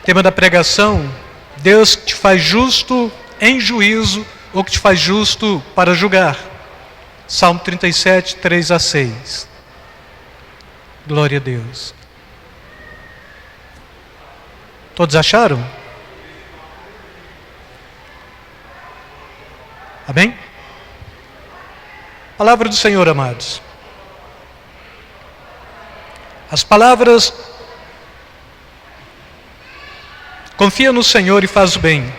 Tema da pregação: Deus que te faz justo em juízo ou que te faz justo para julgar. Salmo 37, 3 a 6. Glória a Deus. Todos acharam? Amém? Palavra do Senhor, amados. As palavras: confia no Senhor e faz o bem.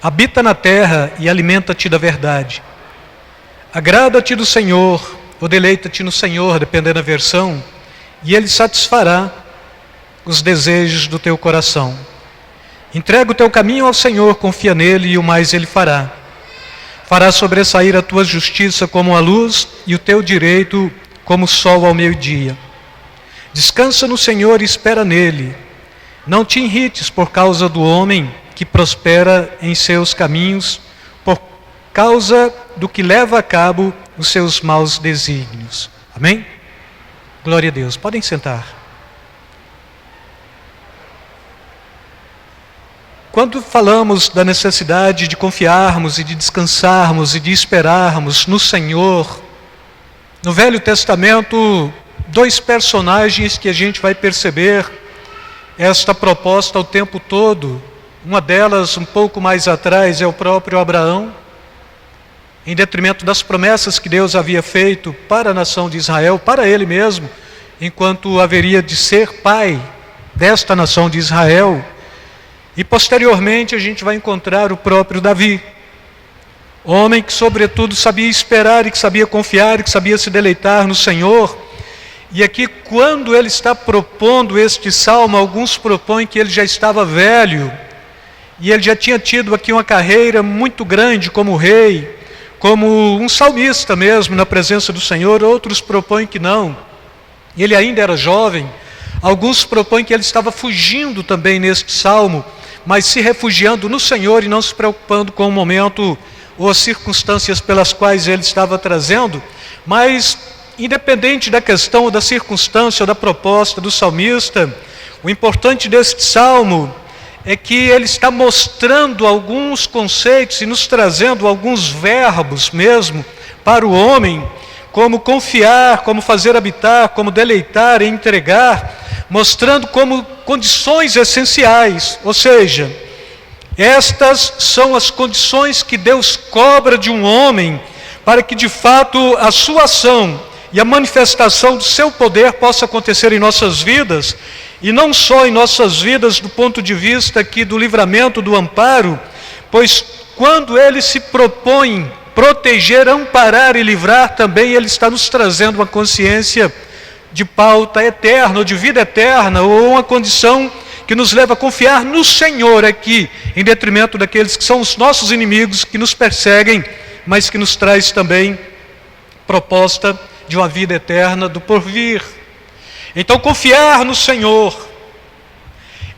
Habita na terra e alimenta-te da verdade. Agrada-te do Senhor, ou deleita-te no Senhor, dependendo da versão, e Ele satisfará os desejos do teu coração. Entrega o teu caminho ao Senhor, confia nele e o mais Ele fará. Fará sobressair a tua justiça como a luz e o teu direito como o sol ao meio-dia. Descansa no Senhor e espera nele. Não te irrites por causa do homem que prospera em seus caminhos, por causa do que leva a cabo os seus maus desígnios. Amém? Glória a Deus. Podem sentar. Quando falamos da necessidade de confiarmos e de descansarmos e de esperarmos no Senhor, no Velho Testamento, dois personagens que a gente vai perceber esta proposta o tempo todo. Uma delas, um pouco mais atrás, é o próprio Abraão, em detrimento das promessas que Deus havia feito para a nação de Israel, para ele mesmo, enquanto haveria de ser pai desta nação de Israel. E posteriormente a gente vai encontrar o próprio Davi, homem que sobretudo sabia esperar e que sabia confiar e que sabia se deleitar no Senhor. E aqui, quando ele está propondo este salmo, alguns propõem que ele já estava velho, e ele já tinha tido aqui uma carreira muito grande como rei, como um salmista mesmo na presença do Senhor. Outros propõem que não, ele ainda era jovem. Alguns propõem que ele estava fugindo também neste salmo, mas se refugiando no Senhor e não se preocupando com o momento ou as circunstâncias pelas quais ele estava trazendo. Mas, independente da questão ou da circunstância ou da proposta do salmista, o importante deste salmo é que ele está mostrando alguns conceitos e nos trazendo alguns verbos mesmo para o homem, como confiar, como fazer habitar, como deleitar e entregar, mostrando como condições essenciais. Ou seja, estas são as condições que Deus cobra de um homem para que de fato a sua ação e a manifestação do seu poder possa acontecer em nossas vidas, e não só em nossas vidas do ponto de vista aqui do livramento, do amparo, pois quando ele se propõe proteger, amparar e livrar, também ele está nos trazendo uma consciência de pauta eterna, ou de vida eterna, ou uma condição que nos leva a confiar no Senhor aqui, em detrimento daqueles que são os nossos inimigos, que nos perseguem, mas que nos traz também proposta de uma vida eterna do porvir. Então, confiar no Senhor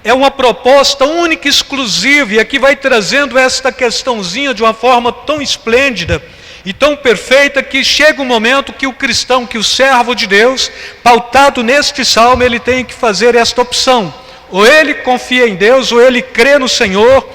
é uma proposta única e exclusiva, e aqui vai trazendo esta questãozinha de uma forma tão esplêndida e tão perfeita, que chega um momento que o cristão, que o servo de Deus, pautado neste salmo, ele tem que fazer esta opção: ou ele confia em Deus, ou ele crê no Senhor,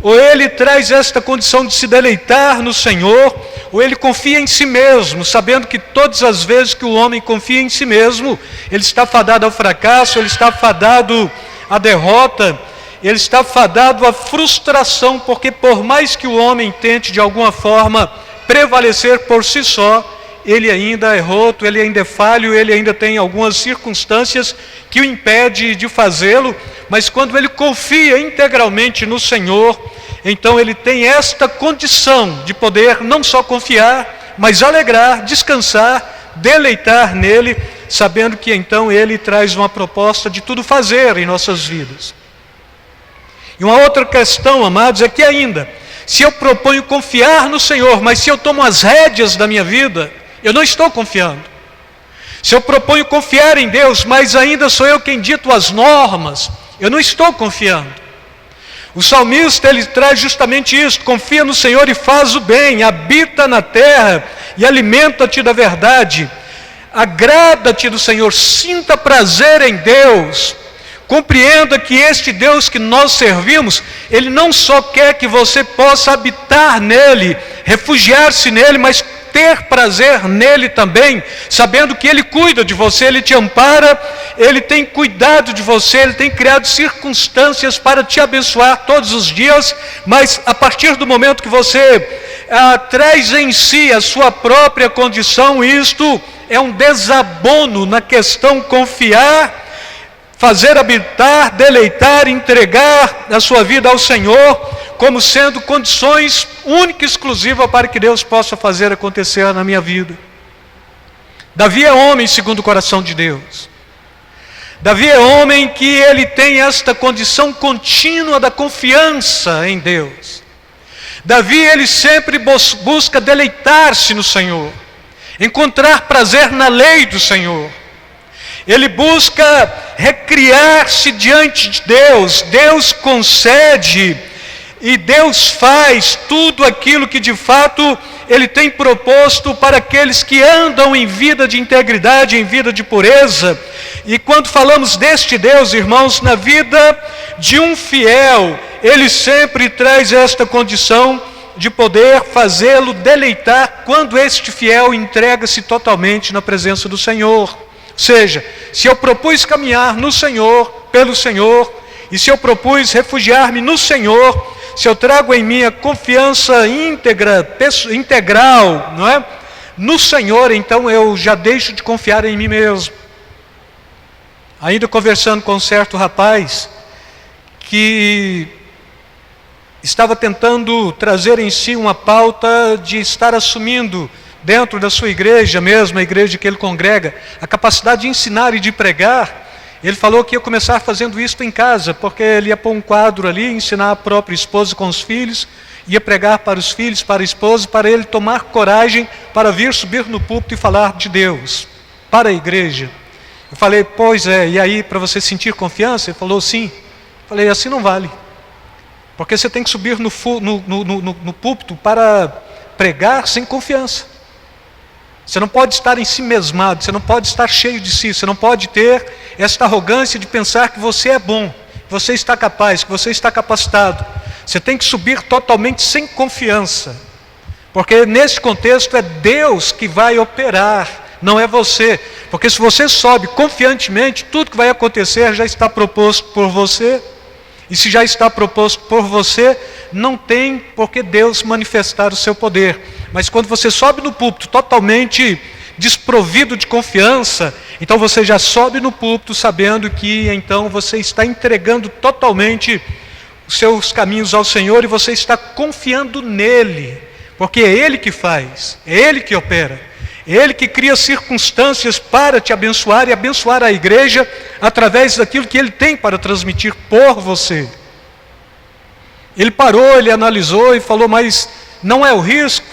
ou ele traz esta condição de se deleitar no Senhor, ou ele confia em si mesmo, sabendo que todas as vezes que o homem confia em si mesmo, ele está fadado ao fracasso, ele está fadado à derrota, ele está fadado à frustração, porque por mais que o homem tente de alguma forma prevalecer por si só, ele ainda é roto, ele ainda é falho, ele ainda tem algumas circunstâncias que o impede de fazê-lo. Mas quando ele confia integralmente no Senhor, então ele tem esta condição de poder não só confiar, mas alegrar, descansar, deleitar nele, sabendo que então ele traz uma proposta de tudo fazer em nossas vidas. E uma outra questão, amados, é que ainda, se eu proponho confiar no Senhor, mas se eu tomo as rédeas da minha vida, eu não estou confiando. Se eu proponho confiar em Deus, mas ainda sou eu quem dito as normas, eu não estou confiando. O salmista, ele traz justamente isso: confia no Senhor e faz o bem, habita na terra e alimenta-te da verdade. Agrada-te do Senhor, sinta prazer em Deus, Compreenda que este Deus que nós servimos, Ele não só quer que você possa habitar nele, refugiar-se nele, mas ter prazer nele também, sabendo que Ele cuida de você, Ele te ampara, Ele tem cuidado de você, Ele tem criado circunstâncias para te abençoar todos os dias, mas a partir do momento que você traz em si a sua própria condição, isto é um desabono na questão confiar, fazer habitar, deleitar, entregar a sua vida ao Senhor, como sendo condições única e exclusiva para que Deus possa fazer acontecer na minha vida. Davi é homem segundo o coração de Deus. Davi é homem que ele tem esta condição contínua da confiança em Deus. Davi, ele sempre busca deleitar-se no Senhor, encontrar prazer na lei do Senhor. Ele busca recriar-se diante de Deus. Deus concede e Deus faz tudo aquilo que de fato Ele tem proposto para aqueles que andam em vida de integridade, em vida de pureza. E quando falamos deste Deus, irmãos, na vida de um fiel, Ele sempre traz esta condição de poder fazê-lo deleitar quando este fiel entrega-se totalmente na presença do Senhor. Ou seja, se eu propus caminhar no Senhor, pelo Senhor, e se eu propus refugiar-me no Senhor, se eu trago em mim a confiança integral, não é? No Senhor, então eu já deixo de confiar em mim mesmo. Ainda conversando com um certo rapaz, que estava tentando trazer em si uma pauta de estar assumindo dentro da sua igreja mesmo, a igreja que ele congrega, a capacidade de ensinar e de pregar. Ele falou que ia começar fazendo isso em casa, porque ele ia pôr um quadro ali, ensinar a própria esposa com os filhos, ia pregar para os filhos, para a esposa, para ele tomar coragem para vir subir no púlpito e falar de Deus, para a igreja. Eu falei, pois é, e aí para você sentir confiança? Ele falou, sim. Eu falei, assim não vale, porque você tem que subir no púlpito para pregar sem confiança. Você não pode estar em si mesmado, você não pode estar cheio de si, você não pode ter esta arrogância de pensar que você é bom, que você está capaz, que você está capacitado. Você tem que subir totalmente sem confiança, porque nesse contexto é Deus que vai operar, não é você. Porque se você sobe confiantemente, tudo que vai acontecer já está proposto por você. E se já está proposto por você, não tem por que Deus manifestar o seu poder. Mas quando você sobe no púlpito totalmente desprovido de confiança, então você já sobe no púlpito sabendo que então você está entregando totalmente os seus caminhos ao Senhor e você está confiando nele, porque é Ele que faz, é Ele que opera. É Ele que cria circunstâncias para te abençoar e abençoar a igreja através daquilo que Ele tem para transmitir por você. Ele parou, ele analisou e falou, mas não é o risco?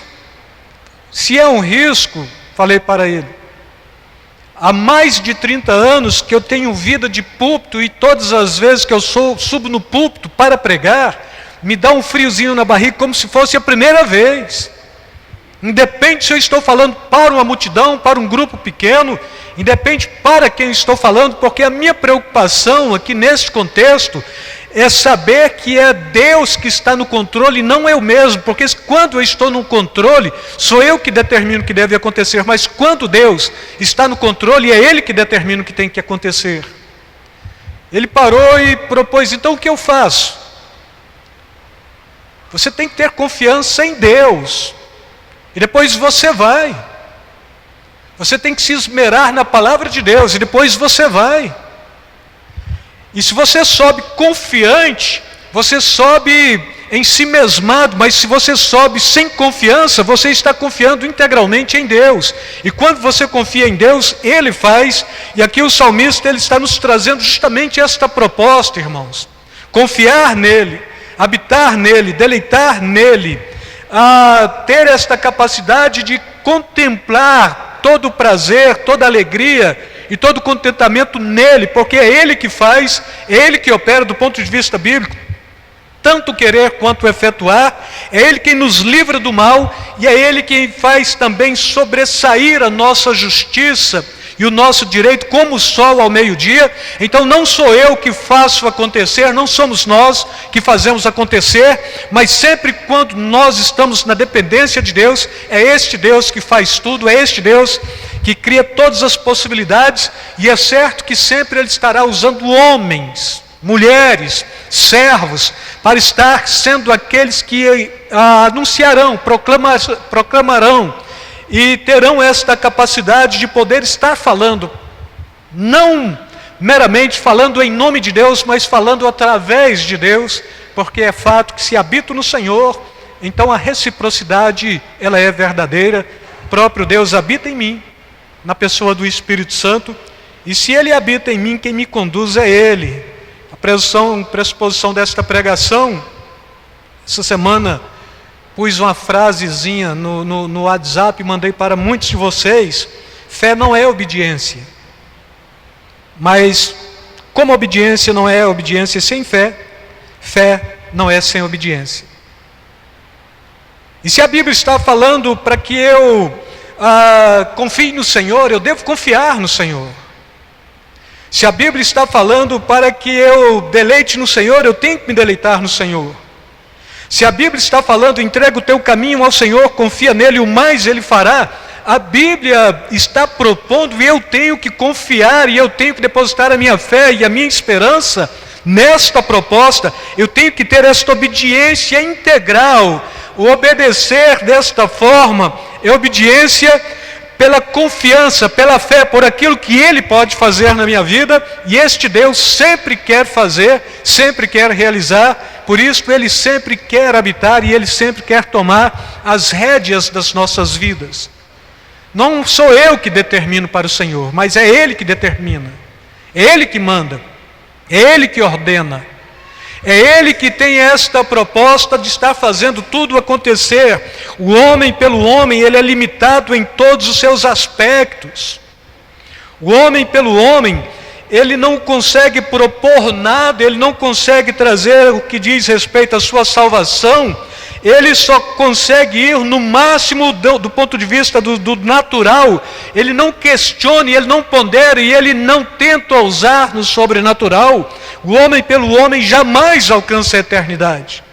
Se é um risco, falei para ele, há mais de 30 anos que eu tenho vida de púlpito e todas as vezes que eu subo no púlpito para pregar, me dá um friozinho na barriga como se fosse a primeira vez. Independe se eu estou falando para uma multidão, para um grupo pequeno, independe para quem estou falando, porque a minha preocupação aqui neste contexto é saber que é Deus que está no controle e não eu mesmo, porque quando eu estou no controle, sou eu que determino o que deve acontecer, mas quando Deus está no controle, é Ele que determina o que tem que acontecer. Ele parou e propôs, então o que eu faço? Você tem que ter confiança em Deus. E depois você vai. Você tem que se esmerar na palavra de Deus. E depois você vai. E se você sobe confiante, você sobe em si mesmado. Mas se você sobe sem confiança, você está confiando integralmente em Deus. E quando você confia em Deus, Ele faz. E aqui o salmista ele está nos trazendo justamente esta proposta, irmãos. Confiar nele, habitar nele, deleitar nele. A ter esta capacidade de contemplar todo o prazer, toda a alegria e todo o contentamento nele, porque é Ele que faz, é Ele que opera do ponto de vista bíblico, tanto querer quanto efetuar, é Ele quem nos livra do mal, e é Ele quem faz também sobressair a nossa justiça, e o nosso direito como o sol ao meio-dia. Então não sou eu que faço acontecer, não somos nós que fazemos acontecer, mas sempre quando nós estamos na dependência de Deus, é este Deus que faz tudo, é este Deus que cria todas as possibilidades, e é certo que sempre Ele estará usando homens, mulheres, servos, para estar sendo aqueles que anunciarão, proclamarão, e terão esta capacidade de poder estar falando, não meramente falando em nome de Deus, mas falando através de Deus, porque é fato que se habito no Senhor, então a reciprocidade, ela é verdadeira. O próprio Deus habita em mim, na pessoa do Espírito Santo, e se Ele habita em mim, quem me conduz é Ele. A pressuposição desta pregação, essa semana pus uma frasezinha no WhatsApp, mandei para muitos de vocês. Fé não é obediência, mas como obediência não é obediência sem fé, fé não é sem obediência. E se a Bíblia está falando para que eu confie no Senhor, eu devo confiar no Senhor. Se a Bíblia está falando para que eu deleite no Senhor, eu tenho que me deleitar no Senhor. Se a Bíblia está falando, entrega o teu caminho ao Senhor, confia nele, o mais Ele fará. A Bíblia está propondo, e eu tenho que confiar, e eu tenho que depositar a minha fé e a minha esperança nesta proposta. Eu tenho que ter esta obediência integral. O obedecer desta forma é obediência pela confiança, pela fé, por aquilo que Ele pode fazer na minha vida, e este Deus sempre quer fazer, sempre quer realizar. Por isso Ele sempre quer habitar e Ele sempre quer tomar as rédeas das nossas vidas. Não sou eu que determino para o Senhor, mas é Ele que determina, é Ele que manda, é Ele que ordena. É Ele que tem esta proposta de estar fazendo tudo acontecer. O homem pelo homem, ele é limitado em todos os seus aspectos. O homem pelo homem, ele não consegue propor nada, ele não consegue trazer o que diz respeito à sua salvação. Ele só consegue ir no máximo do ponto de vista do natural. Ele não questiona, ele não pondera e ele não tenta ousar no sobrenatural. O homem pelo homem jamais alcança a eternidade.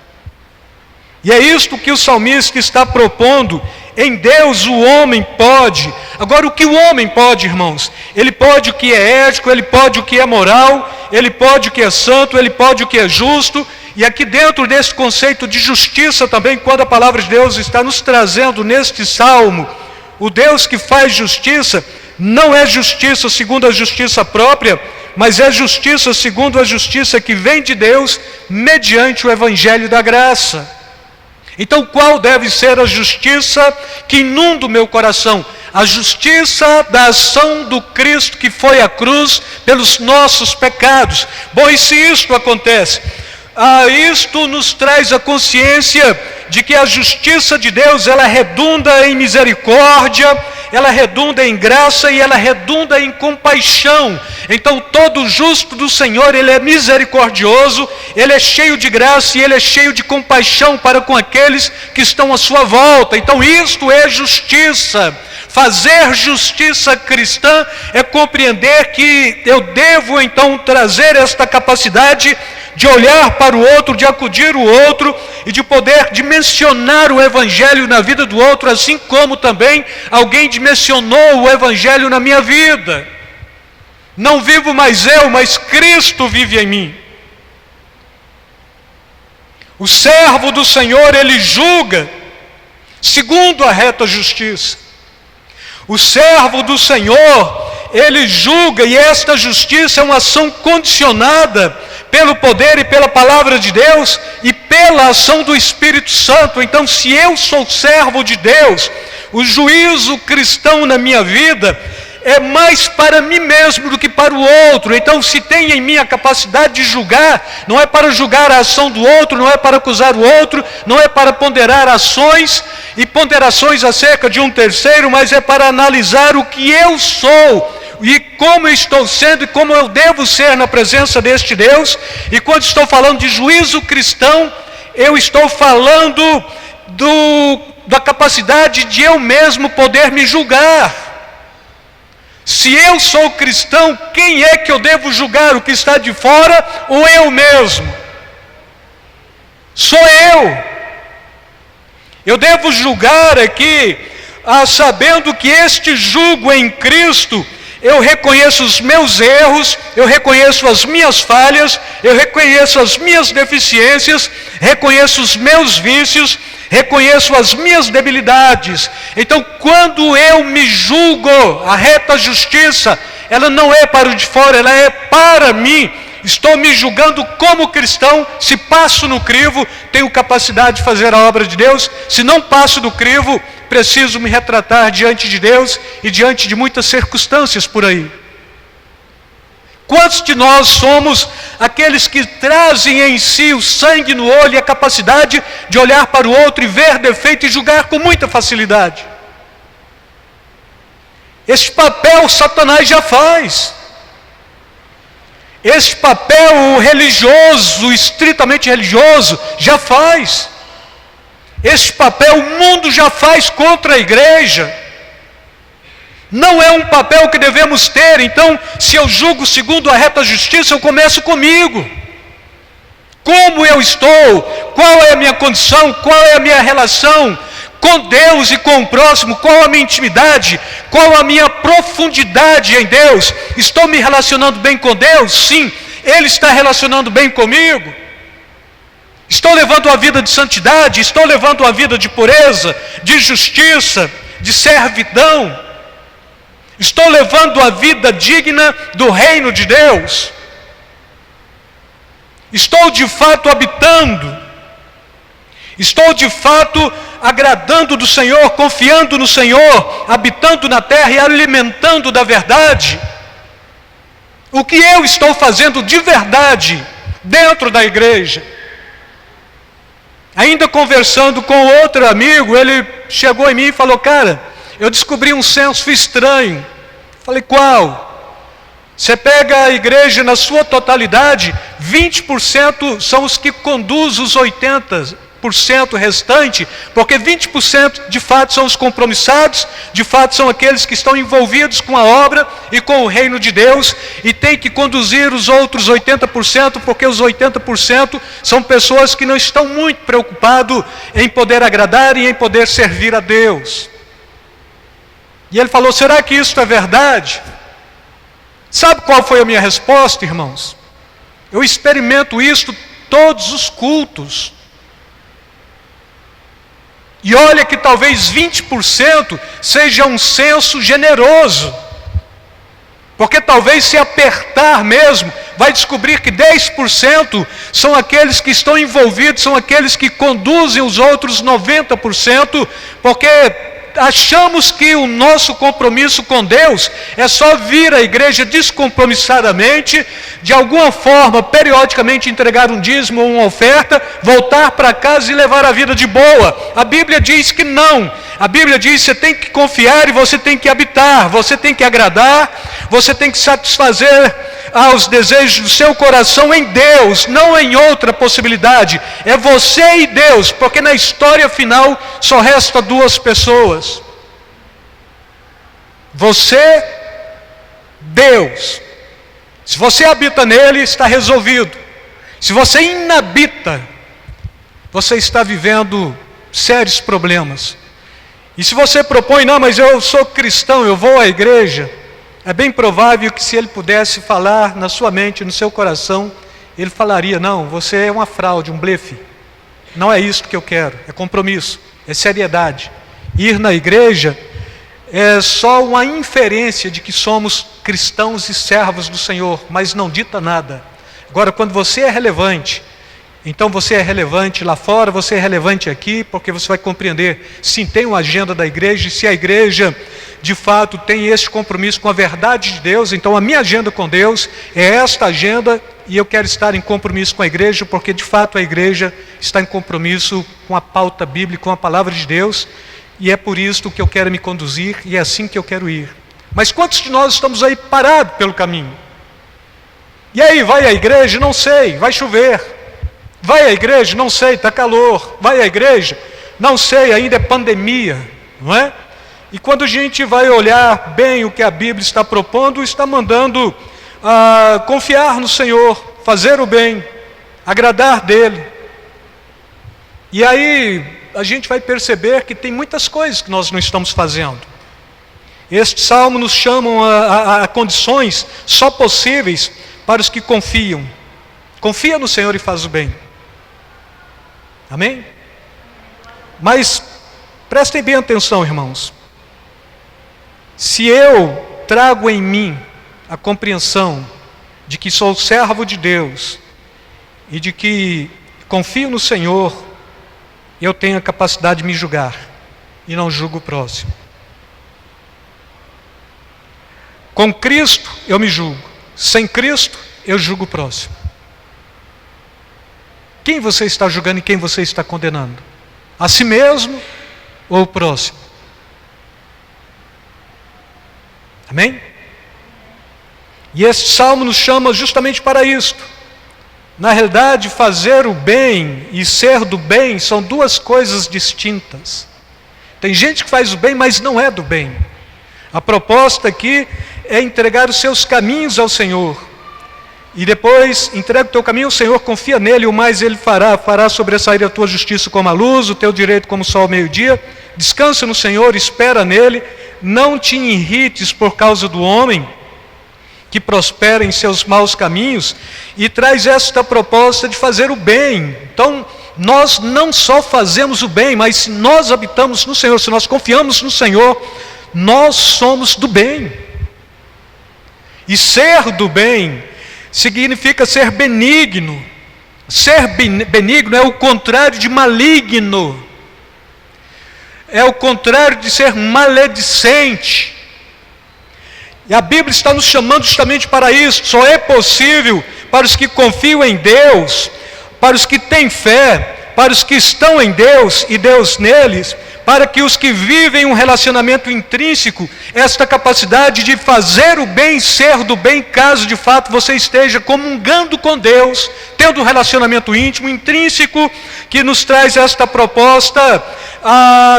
E é isto que o salmista está propondo. Em Deus o homem pode. Agora, o que o homem pode, irmãos? Ele pode o que é ético, ele pode o que é moral, ele pode o que é santo, ele pode o que é justo. E aqui dentro desse conceito de justiça também, quando a palavra de Deus está nos trazendo neste salmo, o Deus que faz justiça, não é justiça segundo a justiça própria, mas é justiça segundo a justiça que vem de Deus, mediante o Evangelho da graça. Então qual deve ser a justiça que inunda o meu coração? A justiça da ação do Cristo que foi à cruz pelos nossos pecados. Bom, e se isto acontece? Isto nos traz a consciência de que a justiça de Deus, ela redunda em misericórdia, ela redunda em graça e ela redunda em compaixão. Então todo justo do Senhor, ele é misericordioso, ele é cheio de graça e ele é cheio de compaixão para com aqueles que estão à sua volta. Então isto é justiça. Fazer justiça cristã é compreender que eu devo então trazer esta capacidade de olhar para o outro, de acudir o outro e de poder dimensionar o Evangelho na vida do outro, assim como também alguém dimensionou o Evangelho na minha vida. Não vivo mais eu, mas Cristo vive em mim. O servo do Senhor, ele julga segundo a reta justiça. O servo do Senhor, ele julga, e esta justiça é uma ação condicionada pelo poder e pela palavra de Deus e pela ação do Espírito Santo. Então, se eu sou servo de Deus, o juízo cristão na minha vida é mais para mim mesmo do que para o outro. Então, se tem em mim a capacidade de julgar, não é para julgar a ação do outro, não é para acusar o outro, não é para ponderar ações e ponderações acerca de um terceiro, mas é para analisar o que eu sou e como eu estou sendo e como eu devo ser na presença deste Deus. E quando estou falando de juízo cristão, eu estou falando da capacidade de eu mesmo poder me julgar. Se eu sou cristão, quem é que eu devo julgar? O que está de fora ou eu mesmo? Sou eu. Eu devo julgar aqui, sabendo que este julgo em Cristo, eu reconheço os meus erros, eu reconheço as minhas falhas, eu reconheço as minhas deficiências, reconheço os meus vícios, reconheço as minhas debilidades. Então, quando eu me julgo, a reta justiça, ela não é para o de fora, ela é para mim. Estou me julgando como cristão. Se passo no crivo, tenho capacidade de fazer a obra de Deus. Se não passo do crivo, preciso me retratar diante de Deus e diante de muitas circunstâncias por aí. Quantos de nós somos aqueles que trazem em si o sangue no olho e a capacidade de olhar para o outro e ver defeito e julgar com muita facilidade? Este papel Satanás já faz. Este papel religioso, estritamente religioso, já faz. Este papel o mundo já faz contra a igreja. Não é um papel que devemos ter. Então, se eu julgo segundo a reta justiça, eu começo comigo. Como eu estou? Qual é a minha condição? Qual é a minha relação com Deus e com o próximo? Qual a minha intimidade? Qual a minha profundidade em Deus? Estou me relacionando bem com Deus? Sim. Ele está relacionando bem comigo? Estou levando uma vida de santidade? Estou levando uma vida de pureza, de justiça, de servidão? Estou levando a vida digna do reino de Deus? Estou de fato habitando? Estou de fato agradando do Senhor, confiando no Senhor, habitando na terra e alimentando da verdade? O que eu estou fazendo de verdade dentro da igreja? Ainda conversando com outro amigo, ele chegou em mim e falou: cara, eu descobri um censo estranho. Falei: qual? Você pega a igreja na sua totalidade, 20% são os que conduzem os 80% restante, porque 20% de fato são os compromissados, de fato são aqueles que estão envolvidos com a obra e com o reino de Deus, e tem que conduzir os outros 80%, porque os 80% são pessoas que não estão muito preocupados em poder agradar e em poder servir a Deus. E ele falou: será que isso é verdade? Sabe qual foi a minha resposta, irmãos? Eu experimento isso todos os cultos. E olha que talvez 20% seja um censo generoso. Porque talvez se apertar mesmo, vai descobrir que 10% são aqueles que estão envolvidos, são aqueles que conduzem os outros 90%, porque achamos que o nosso compromisso com Deus é só vir à igreja descompromissadamente, de alguma forma, periodicamente entregar um dízimo ou uma oferta, voltar para casa e levar a vida de boa. A Bíblia diz que não. A Bíblia diz que você tem que confiar e você tem que habitar, você tem que agradar, você tem que satisfazer aos desejos do seu coração em Deus, não em outra possibilidade. É você e Deus, porque na história final só resta duas pessoas. Você, Deus. Se você habita nele, está resolvido. Se você inabita, você está vivendo sérios problemas. E se você propõe: não, mas eu sou cristão, eu vou à igreja, é bem provável que se ele pudesse falar na sua mente, no seu coração, ele falaria: não, você é uma fraude, um blefe. Não é isso que eu quero, é compromisso, é seriedade. Ir na igreja é só uma inferência de que somos cristãos e servos do Senhor, mas não dita nada. Agora, quando você é relevante, então você é relevante lá fora, você é relevante aqui, porque você vai compreender, sim, tem uma agenda da igreja, e se a igreja de fato tem esse compromisso com a verdade de Deus, então a minha agenda com Deus é esta agenda, e eu quero estar em compromisso com a igreja, porque de fato a igreja está em compromisso com a pauta bíblica, com a palavra de Deus, e é por isso que eu quero me conduzir, e é assim que eu quero ir. Mas quantos de nós estamos aí parados pelo caminho? E aí, vai à igreja? Não sei, vai chover. Vai à igreja? Não sei, está calor. Vai à igreja? Não sei, ainda é pandemia, não é? E quando a gente vai olhar bem o que a Bíblia está propondo, está mandando confiar no Senhor, fazer o bem, agradar dEle. E aí a gente vai perceber que tem muitas coisas que nós não estamos fazendo. Este salmo nos chama a condições só possíveis para os que confiam. Confia no Senhor e faz o bem. Amém? Mas prestem bem atenção, irmãos. Se eu trago em mim a compreensão de que sou servo de Deus e de que confio no Senhor, eu tenho a capacidade de me julgar e não julgo o próximo. Com Cristo eu me julgo, sem Cristo eu julgo o próximo. Quem você está julgando e quem você está condenando? A si mesmo ou o próximo? Amém? E esse salmo nos chama justamente para isto. Na realidade, fazer o bem e ser do bem são duas coisas distintas. Tem gente que faz o bem, mas não é do bem. A proposta aqui é entregar os seus caminhos ao Senhor. E depois, entrega o teu caminho ao Senhor, confia nele, o mais ele fará sobressair a tua justiça como a luz, o teu direito como o sol ao meio-dia. Descansa no Senhor, espera nele, não te irrites por causa do homem, que prospera em seus maus caminhos, e traz esta proposta de fazer o bem. Então, nós não só fazemos o bem, mas se nós habitamos no Senhor, se nós confiamos no Senhor, nós somos do bem. E ser do bem significa ser benigno. Ser benigno é o contrário de maligno. É o contrário de ser maledicente. E a Bíblia está nos chamando justamente para isso. Só é possível para os que confiam em Deus, para os que têm fé, para os que estão em Deus e Deus neles, para que os que vivem um relacionamento intrínseco, esta capacidade de fazer o bem, ser do bem, caso de fato você esteja comungando com Deus, tendo um relacionamento íntimo, intrínseco, que nos traz esta proposta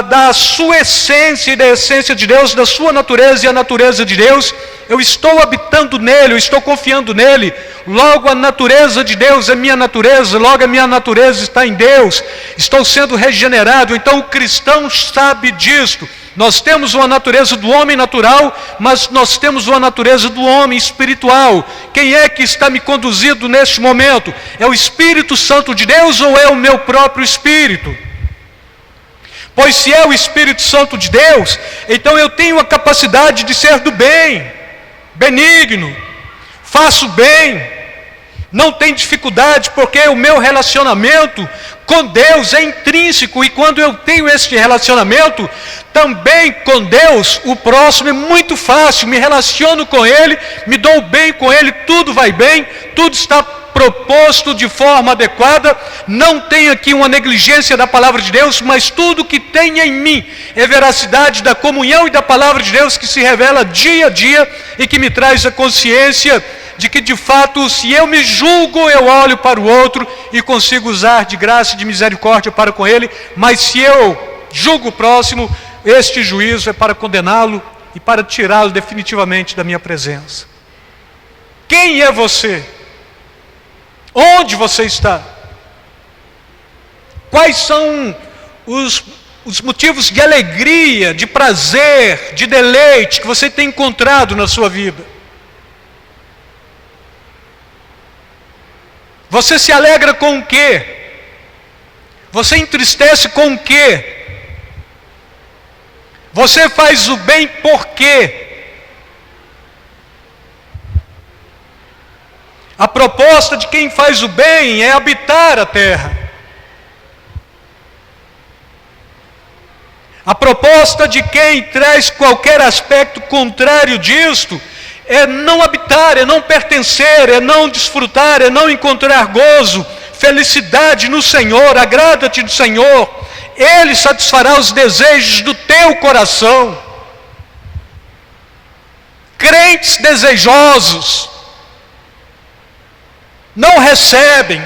da sua essência e da essência de Deus, da sua natureza e a natureza de Deus. Eu estou habitando nele, eu estou confiando nele, logo a natureza de Deus é minha natureza, logo a minha natureza está em Deus, estou sendo regenerado. Então o cristão sabe disto. Nós temos uma natureza do homem natural, mas nós temos uma natureza do homem espiritual. Quem é que está me conduzindo neste momento? É o Espírito Santo de Deus ou é o meu próprio espírito? Pois se é o Espírito Santo de Deus, então eu tenho a capacidade de ser do bem, benigno, faço bem, não tem dificuldade, porque o meu relacionamento com Deus é intrínseco, e quando eu tenho este relacionamento, também com Deus, o próximo é muito fácil, me relaciono com Ele, me dou bem com Ele, tudo vai bem, tudo está proposto de forma adequada, não tem aqui uma negligência da palavra de Deus, mas tudo que tem em mim é veracidade da comunhão e da palavra de Deus que se revela dia a dia e que me traz a consciência de que de fato, se eu me julgo, eu olho para o outro e consigo usar de graça e de misericórdia para com ele, mas se eu julgo o próximo, este juízo é para condená-lo e para tirá-lo definitivamente da minha presença. Quem é você? Onde você está? Quais são os motivos de alegria, de prazer, de deleite que você tem encontrado na sua vida? Você se alegra com o quê? Você entristece com o quê? Você faz o bem por quê? A proposta de quem faz o bem é habitar a terra. A proposta de quem traz qualquer aspecto contrário disto é não habitar, é não pertencer, é não desfrutar, é não encontrar gozo, felicidade no Senhor. Agrada-te do Senhor, Ele satisfará os desejos do teu coração. Crentes desejosos não recebem,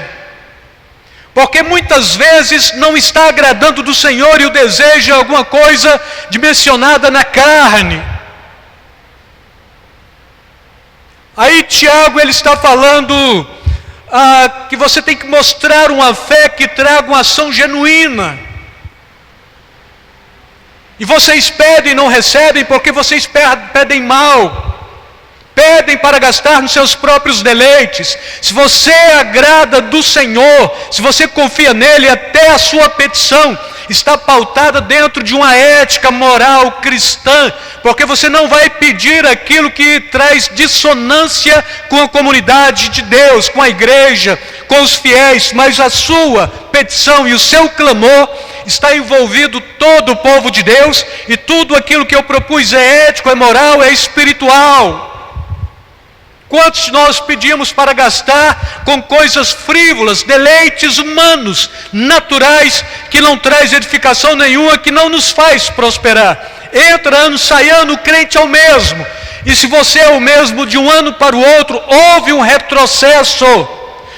Porque muitas vezes não está agradando do Senhor e o desejo é alguma coisa dimensionada na carne. Aí Tiago ele está falando que você tem que mostrar uma fé que traga uma ação genuína. E vocês pedem e não recebem porque vocês pedem mal. Pedem para gastar nos seus próprios deleites. Se você agrada do Senhor, se você confia nele, até a sua petição está pautada dentro de uma ética moral cristã, porque você não vai pedir aquilo que traz dissonância com a comunidade de Deus, com a igreja, com os fiéis, mas a sua petição e o seu clamor está envolvido todo o povo de Deus, e tudo aquilo que eu propus é ético, é moral, é espiritual. Quantos nós pedimos para gastar com coisas frívolas, deleites humanos, naturais, que não traz edificação nenhuma, que não nos faz prosperar? Entra ano, sai ano, o crente é o mesmo. E se você é o mesmo de um ano para o outro, houve um retrocesso.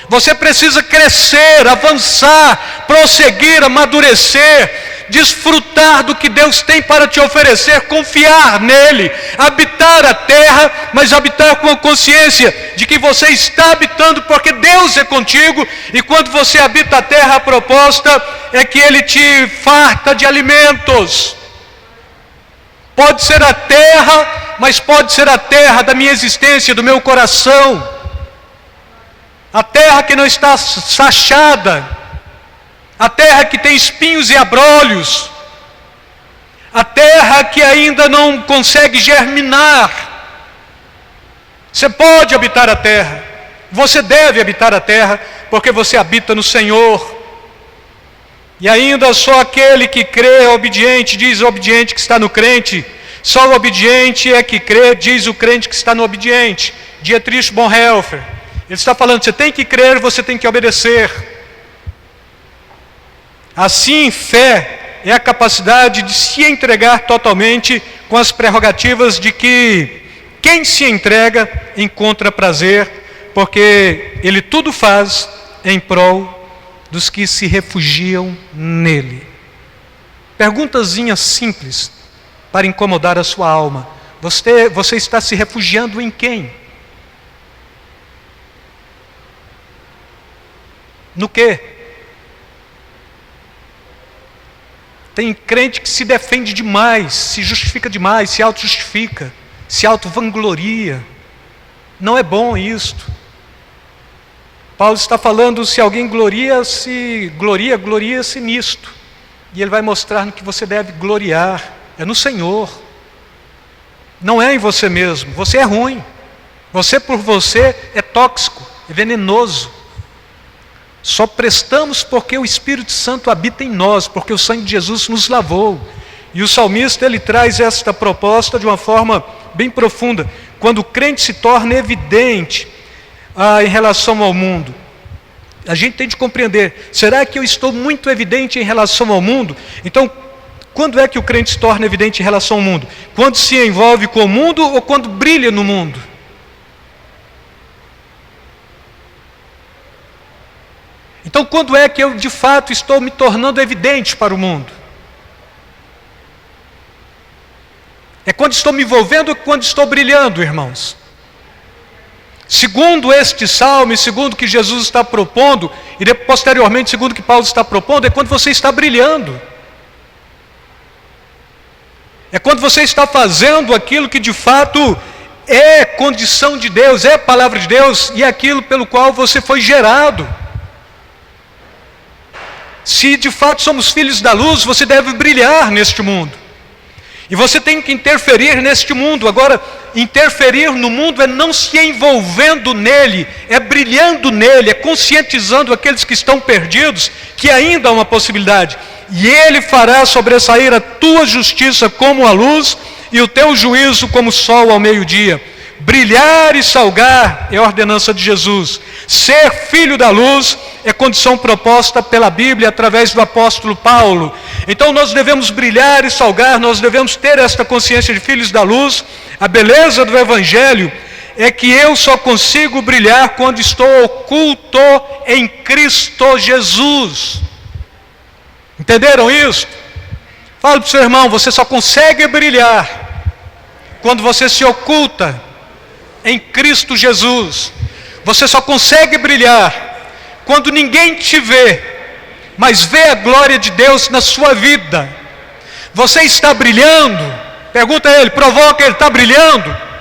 Você precisa crescer, avançar, prosseguir, amadurecer, desfrutar do que Deus tem para te oferecer, confiar nele, habitar a terra, mas habitar com a consciência de que você está habitando porque Deus é contigo, e quando você habita a terra, a proposta é que ele te farta de alimentos. Pode ser a terra, mas pode ser a terra da minha existência, do meu coração, a terra que não está sachada, a terra que tem espinhos e abrolhos, a terra que ainda não consegue germinar. Você pode habitar a terra, você deve habitar a terra, porque você habita no Senhor. E ainda só aquele que crê é obediente, diz o obediente que está no crente. Só o obediente é que crê, diz o crente que está no obediente. Dietrich Bonhoeffer, ele está falando, você tem que crer, você tem que obedecer. Assim, fé é a capacidade de se entregar totalmente, com as prerrogativas de que quem se entrega encontra prazer, porque ele tudo faz em prol dos que se refugiam nele. Perguntazinha simples para incomodar a sua alma. Você está se refugiando em quem? No quê? Tem crente que se defende demais, se justifica demais, se auto-justifica, se auto-vangloria. Não é bom isto. Paulo está falando, se alguém gloria-se nisto. E ele vai mostrar no que você deve gloriar. É no Senhor. Não é em você mesmo. Você é ruim. Você por você é tóxico, é venenoso. Só prestamos porque o Espírito Santo habita em nós, porque o sangue de Jesus nos lavou. E o salmista ele traz esta proposta de uma forma bem profunda. Quando o crente se torna evidente em relação ao mundo, a gente tem de compreender, será que eu estou muito evidente em relação ao mundo? Então, quando é que o crente se torna evidente em relação ao mundo? Quando se envolve com o mundo ou quando brilha no mundo? Então, quando é que eu de fato estou me tornando evidente para o mundo? É quando estou me envolvendo ou quando estou brilhando, irmãos? Segundo este salmo, e segundo o que Jesus está propondo, e posteriormente segundo o que Paulo está propondo, é quando você está brilhando. É quando você está fazendo aquilo que de fato é condição de Deus, é a palavra de Deus, e é aquilo pelo qual você foi gerado. Se de fato somos filhos da luz, você deve brilhar neste mundo. E você tem que interferir neste mundo. Agora, interferir no mundo é não se envolvendo nele, é brilhando nele, é conscientizando aqueles que estão perdidos, que ainda há uma possibilidade. E ele fará sobressair a tua justiça como a luz, e o teu juízo como o sol ao meio-dia. Brilhar e salgar é a ordenança de Jesus. Ser filho da luz é condição proposta pela Bíblia através do apóstolo Paulo. Então nós devemos brilhar e salgar, nós devemos ter esta consciência de filhos da luz. A beleza do Evangelho é que eu só consigo brilhar quando estou oculto em Cristo Jesus. Entenderam isso? Fala para o seu irmão, você só consegue brilhar quando você se oculta em Cristo Jesus. Você só consegue brilhar quando ninguém te vê, mas vê a glória de Deus na sua vida. Você está brilhando? Pergunta a ele, provoca ele, está brilhando?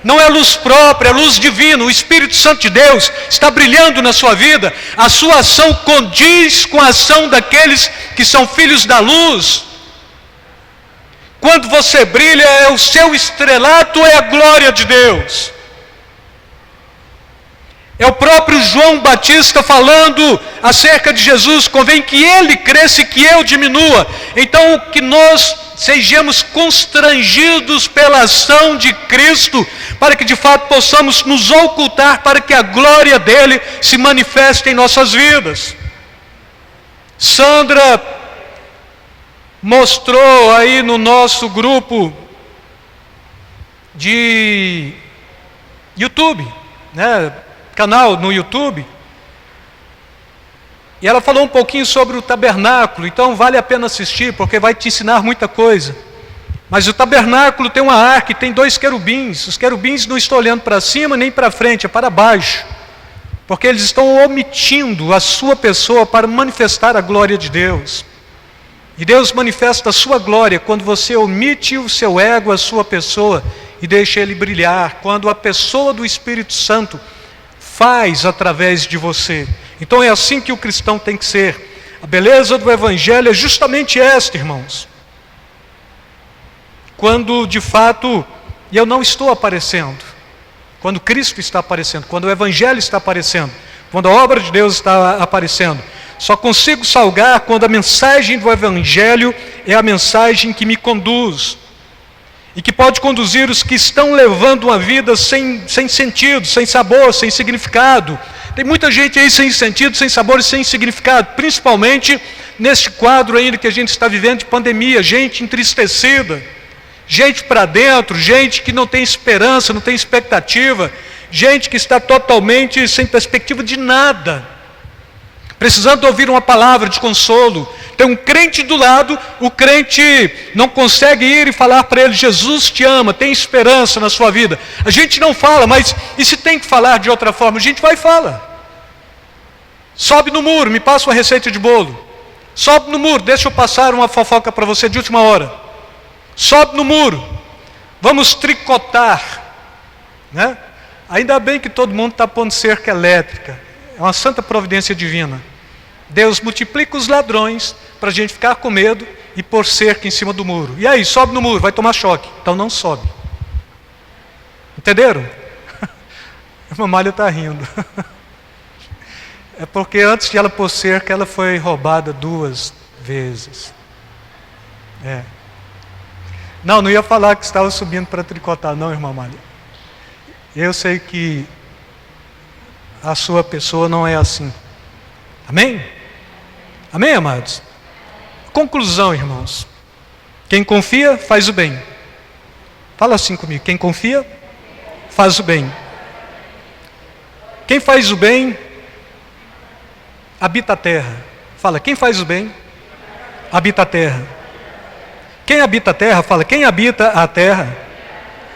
Não é luz própria, é luz divina. O Espírito Santo de Deus está brilhando na sua vida. A sua ação condiz com a ação daqueles que são filhos da luz. Quando você brilha, é o seu estrelato, é a glória de Deus. É o próprio João Batista falando acerca de Jesus, convém que ele cresça e que eu diminua. Então que nós sejamos constrangidos pela ação de Cristo, para que de fato possamos nos ocultar, para que a glória dele se manifeste em nossas vidas. Sandra mostrou aí no nosso grupo de YouTube, né? Canal no YouTube, e ela falou um pouquinho sobre o tabernáculo. Então vale a pena assistir, porque vai te ensinar muita coisa. Mas o tabernáculo tem uma arca e tem 2 querubins. Os querubins não estão olhando para cima nem para frente, é para baixo, porque eles estão omitindo a sua pessoa para manifestar a glória de Deus. E Deus manifesta a sua glória quando você omite o seu ego, a sua pessoa, e deixa ele brilhar, quando a pessoa do Espírito Santo faz através de você. Então é assim que o cristão tem que ser. A beleza do Evangelho é justamente esta, irmãos. Quando de fato eu não estou aparecendo, quando Cristo está aparecendo, quando o Evangelho está aparecendo, quando a obra de Deus está aparecendo. Só consigo salgar quando a mensagem do Evangelho é a mensagem que me conduz, e que pode conduzir os que estão levando uma vida sem sentido, sem sabor, sem significado. Tem muita gente aí sem sentido, sem sabor e sem significado, principalmente neste quadro ainda que a gente está vivendo de pandemia. Gente entristecida, gente para dentro, gente que não tem esperança, não tem expectativa, gente que está totalmente sem perspectiva de nada, precisando ouvir uma palavra de consolo. Tem um crente do lado, o crente não consegue ir e falar para ele: Jesus te ama, tem esperança na sua vida. A gente não fala, mas e se tem que falar de outra forma? A gente vai e fala. Sobe no muro, me passa uma receita de bolo. Sobe no muro, deixa eu passar uma fofoca para você de última hora. Sobe no muro, vamos tricotar, né? Ainda bem que todo mundo está pondo cerca elétrica. É uma santa providência divina. Deus multiplica os ladrões para a gente ficar com medo e pôr cerca em cima do muro. E aí, sobe no muro, vai tomar choque. Então não sobe. Entenderam? A mamalha está rindo. É porque antes de ela pôr cerca, ela foi roubada 2 vezes. Não ia falar que estava subindo para tricotar, não, irmã Maria. Eu sei que a sua pessoa não é assim. Amém? Amém, amados? Conclusão, irmãos. Quem confia, faz o bem. Fala assim comigo. Quem confia, faz o bem. Quem faz o bem, habita a terra. Fala, quem faz o bem, habita a terra. Quem habita a terra, fala, quem habita a terra,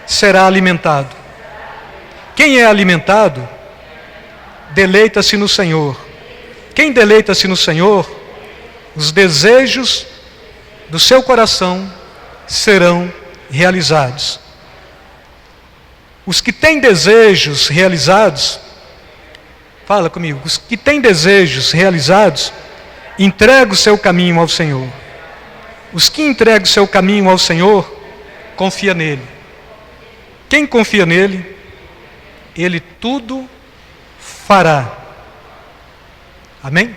será alimentado. Quem é alimentado, deleita-se no Senhor. Quem deleita-se no Senhor, os desejos do seu coração serão realizados. Os que têm desejos realizados, fala comigo, os que têm desejos realizados, entregam o seu caminho ao Senhor. Os que entregam o seu caminho ao Senhor, confia nele. Quem confia nele, ele tudo fará. Amém?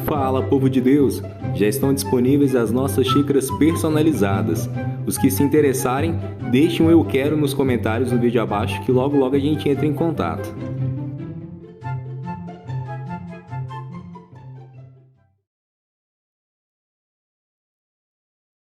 Fala, povo de Deus! Já estão disponíveis as nossas xícaras personalizadas. Os que se interessarem, deixem um eu quero nos comentários no vídeo abaixo, que logo a gente entra em contato.